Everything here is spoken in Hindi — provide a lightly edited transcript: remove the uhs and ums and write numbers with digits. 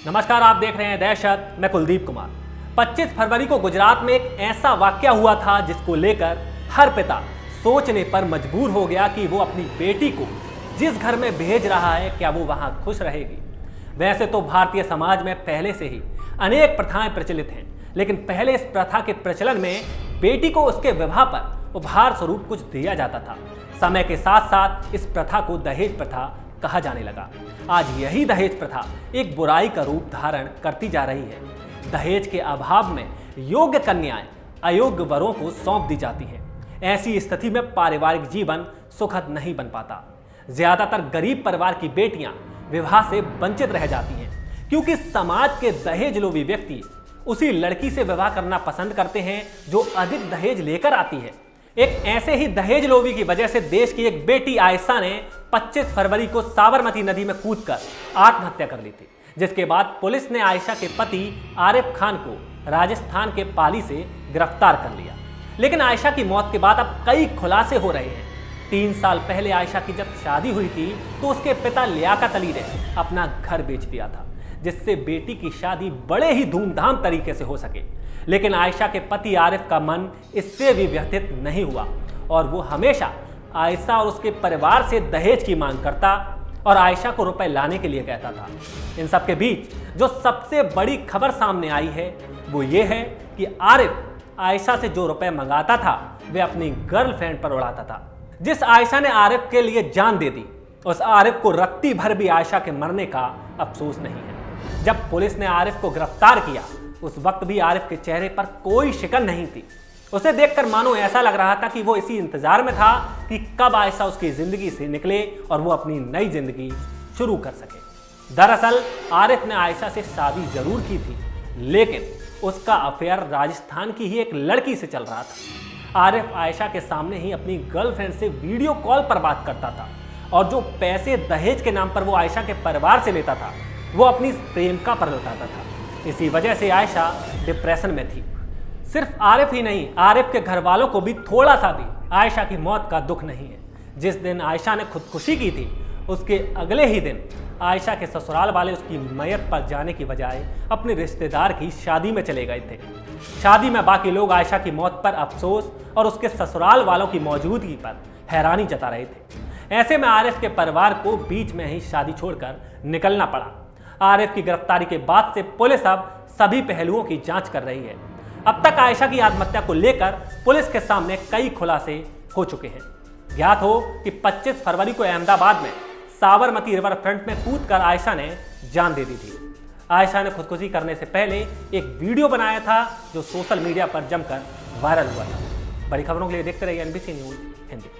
नमस्कार, आप देख रहे हैं दहशत। मैं कुलदीप कुमार। 25 फरवरी को गुजरात में एक ऐसा वाकया हुआ था जिसको लेकर हर पिता सोचने पर मजबूर हो गया कि वो अपनी बेटी को जिस घर में भेज रहा है क्या वो वहां खुश रहेगी। वैसे तो भारतीय समाज में पहले से ही अनेक प्रथाएं प्रचलित हैं, लेकिन पहले इस प्रथा के प्रचलन में बेटी को उसके विवाह पर उपहार स्वरूप कुछ दिया जाता था। समय के साथ साथ इस प्रथा को दहेज प्रथा कहा जाने लगा। आज यही दहेज प्रथा एक बुराई का रूप धारण करती जा रही है। दहेज के अभाव में योग्य कन्याएं अयोग्य वरों को सौंप दी जाती हैं। ऐसी स्थिति में पारिवारिक जीवन सुखद नहीं बन पाता। ज्यादातर गरीब परिवार की बेटियां विवाह से वंचित रह जाती हैं, क्योंकि समाज के दहेज लोभी व्यक्ति उसी लड़की से विवाह करना पसंद करते हैं जो अधिक दहेज लेकर आती है। एक ऐसे ही दहेज लोभी की वजह से देश की एक बेटी आयशा ने 25 फरवरी को साबरमती नदी में कूदकर आत्महत्या कर ली थी, जिसके बाद पुलिस ने आयशा के पति आरिफ खान को राजस्थान के पाली से गिरफ्तार कर लिया। लेकिन आयशा की मौत के बाद अब कई खुलासे हो रहे हैं। 3 साल पहले आयशा की जब शादी हुई थी तो उसके पिता लियाकत अली ने अपना घर बेच दिया था, जिससे बेटी की शादी बड़े ही धूमधाम तरीके से हो सके। लेकिन आयशा के पति आरिफ का मन इससे भी व्यथित नहीं हुआ और वो हमेशा आयशा और उसके परिवार से दहेज की मांग करता और आयशा को रुपए लाने के लिए कहता था। इन सब के बीच जो सबसे बड़ी खबर सामने आई है वो ये है कि आरिफ आयशा से जो रुपए मंगाता था वे अपनी गर्लफ्रेंड पर उड़ाता था। जिस आयशा ने आरिफ के लिए जान दे दी, उस आरिफ को रत्ती भर भी आयशा के मरने का अफसोस नहीं है। जब पुलिस ने आरिफ को गिरफ्तार किया उस वक्त भी आरिफ के चेहरे पर कोई शिकन नहीं थी। उसे देखकर मानो ऐसा लग रहा था कि वो इसी इंतजार में था कि कब आयशा उसकी जिंदगी से निकले और वो अपनी नई जिंदगी शुरू कर सके। दरअसल आरिफ ने आयशा से शादी जरूर की थी, लेकिन उसका अफेयर राजस्थान की ही एक लड़की से चल रहा था। आरिफ आयशा के सामने ही अपनी गर्लफ्रेंड से वीडियो कॉल पर बात करता था और जो पैसे दहेज के नाम पर वो आयशा के परिवार से लेता था वो अपनी प्रेमिका पर लौटाता था। इसी वजह से आयशा डिप्रेशन में थी। सिर्फ आरिफ ही नहीं, आरिफ के घर वालों को भी थोड़ा सा भी आयशा की मौत का दुख नहीं है। जिस दिन आयशा ने खुदकुशी की थी उसके अगले ही दिन आयशा के ससुराल वाले उसकी मैयत पर जाने की बजाय अपने रिश्तेदार की शादी में चले गए थे। शादी में बाकी लोग आयशा की मौत पर अफसोस और उसके ससुराल वालों की मौजूदगी पर हैरानी जता रहे थे। ऐसे में आरिफ के परिवार को बीच में ही शादी छोड़कर निकलना पड़ा। आरिफ की गिरफ्तारी के बाद से पुलिस अब सभी पहलुओं की जांच कर रही है। अब तक आयशा की आत्महत्या को लेकर पुलिस के सामने कई खुलासे हो चुके हैं। ज्ञात हो कि 25 फरवरी को अहमदाबाद में साबरमती रिवर फ्रंट में कूदकर आयशा ने जान दे दी थी। आयशा ने खुदकुशी करने से पहले एक वीडियो बनाया था जो सोशल मीडिया पर जमकर वायरल हुआ था। बड़ी खबरों के लिए देखते रहिए NBC न्यूज़ हिंदी।